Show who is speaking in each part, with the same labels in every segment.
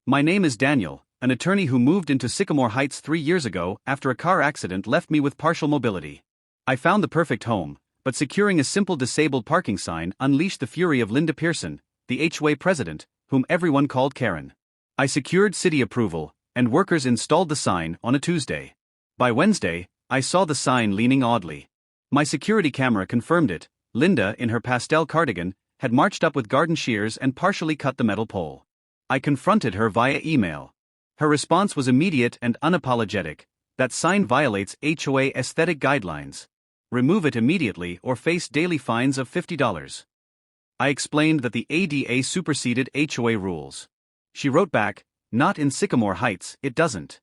Speaker 1: My name is Daniel, an attorney who moved into Sycamore Heights 3 years ago after a car accident left me with partial mobility. I found the perfect home, but securing a simple disabled parking sign unleashed the fury of Linda Pearson, the HOA president, whom everyone called Karen. I secured city approval, and workers installed the sign on a Tuesday. By Wednesday, I saw the sign leaning oddly. My security camera confirmed it. Linda, in her pastel cardigan, had marched up with garden shears and partially cut the metal pole. I confronted her via email. Her response was immediate and unapologetic. That sign violates HOA aesthetic guidelines. Remove it immediately or face daily fines of $50. I explained that the ADA superseded HOA rules. She wrote back, "Not in Sycamore Heights, it doesn't."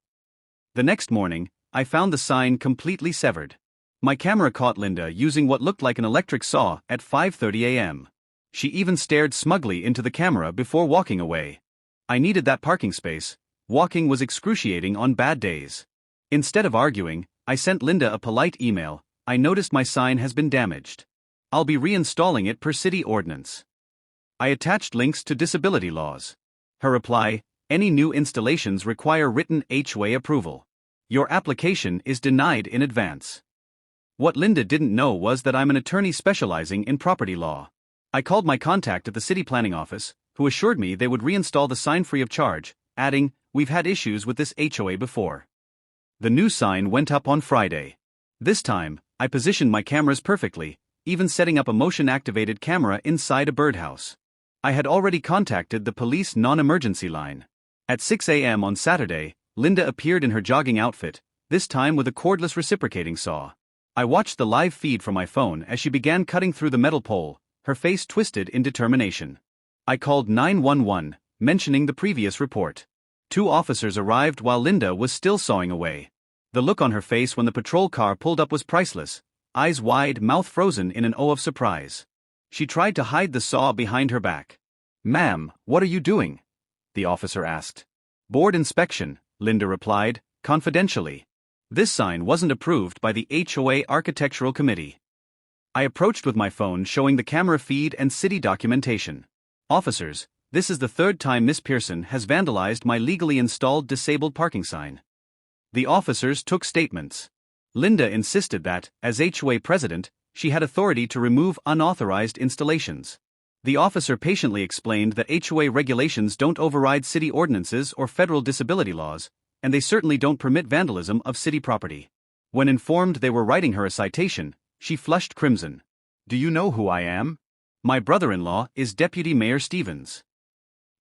Speaker 1: The next morning, I found the sign completely severed. My camera caught Linda using what looked like an electric saw at 5:30 a.m. She even stared smugly into the camera before walking away. I needed that parking space. Walking was excruciating on bad days. Instead of arguing, I sent Linda a polite email. "I noticed my sign has been damaged. I'll be reinstalling it per city ordinance." I attached links to disability laws. Her reply: "Any new installations require written HOA approval. Your application is denied in advance." What Linda didn't know was that I'm an attorney specializing in property law. I called my contact at the city planning office, who assured me they would reinstall the sign free of charge, adding, "We've had issues with this HOA before." The new sign went up on Friday. This time, I positioned my cameras perfectly, even setting up a motion-activated camera inside a birdhouse. I had already contacted the police non-emergency line. At 6 a.m. on Saturday, Linda appeared in her jogging outfit, this time with a cordless reciprocating saw. I watched the live feed from my phone as she began cutting through the metal pole, her face twisted in determination. I called 911, mentioning the previous report. 2 officers arrived while Linda was still sawing away. The look on her face when the patrol car pulled up was priceless, eyes wide, mouth frozen in an O of surprise. She tried to hide the saw behind her back. "Ma'am, what are you doing?" the officer asked. "Board inspection," Linda replied, confidentially. This sign wasn't approved by the HOA Architectural Committee. I approached with my phone showing the camera feed and city documentation. "Officers, this is the 3rd time Miss Pearson has vandalized my legally installed disabled parking sign." The officers took statements. Linda insisted that, as HOA president, she had authority to remove unauthorized installations. The officer patiently explained that HOA regulations don't override city ordinances or federal disability laws, and they certainly don't permit vandalism of city property. When informed they were writing her a citation, she flushed crimson. "Do you know who I am? My brother-in-law is Deputy Mayor Stevens."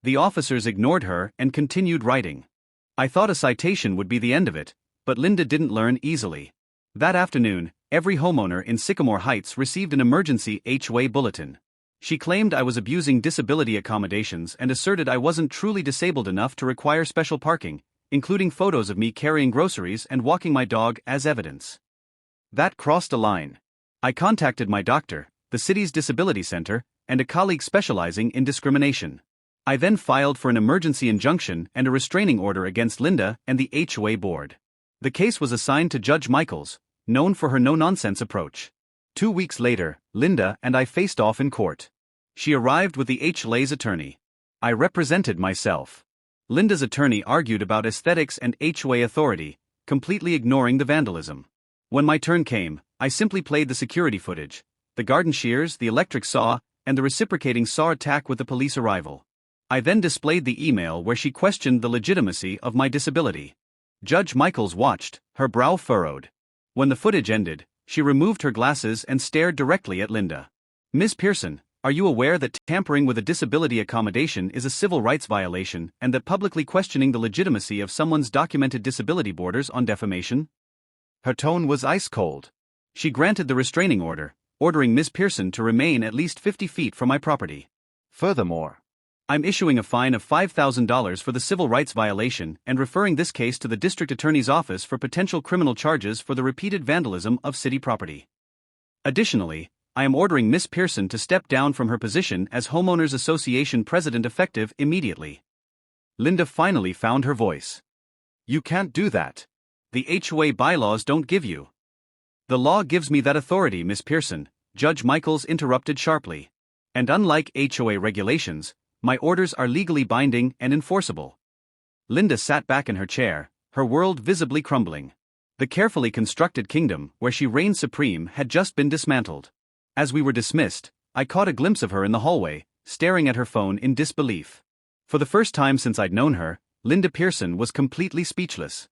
Speaker 1: The officers ignored her and continued writing. I thought a citation would be the end of it, but Linda didn't learn easily. That afternoon, every homeowner in Sycamore Heights received an emergency HOA bulletin. She claimed I was abusing disability accommodations and asserted I wasn't truly disabled enough to require special parking, including photos of me carrying groceries and walking my dog as evidence. That crossed a line. I contacted my doctor, the city's disability center, and a colleague specializing in discrimination. I then filed for an emergency injunction and a restraining order against Linda and the HOA board. The case was assigned to Judge Michaels, known for her no-nonsense approach. 2 weeks later, Linda and I faced off in court. She arrived with the HOA's attorney. I represented myself. Linda's attorney argued about aesthetics and HOA authority, completely ignoring the vandalism. When my turn came, I simply played the security footage, the garden shears, the electric saw, and the reciprocating saw attack with the police arrival. I then displayed the email where she questioned the legitimacy of my disability. Judge Michaels watched, her brow furrowed. When the footage ended, she removed her glasses and stared directly at Linda. "Ms. Pearson, are you aware that tampering with a disability accommodation is a civil rights violation and that publicly questioning the legitimacy of someone's documented disability borders on defamation?" Her tone was ice cold. She granted the restraining order, ordering Ms. Pearson to remain at least 50 feet from my property. Furthermore, I'm issuing a fine of $5,000 for the civil rights violation and referring this case to the district attorney's office for potential criminal charges for the repeated vandalism of city property. Additionally, I am ordering Ms. Pearson to step down from her position as Homeowners Association president effective immediately. Linda finally found her voice. "You can't do that. The HOA bylaws don't give you." "The law gives me that authority, Ms. Pearson," Judge Michaels interrupted sharply. "And unlike HOA regulations, my orders are legally binding and enforceable." Linda sat back in her chair, her world visibly crumbling. The carefully constructed kingdom where she reigned supreme had just been dismantled. As we were dismissed, I caught a glimpse of her in the hallway, staring at her phone in disbelief. For the first time since I'd known her, Linda Pearson was completely speechless.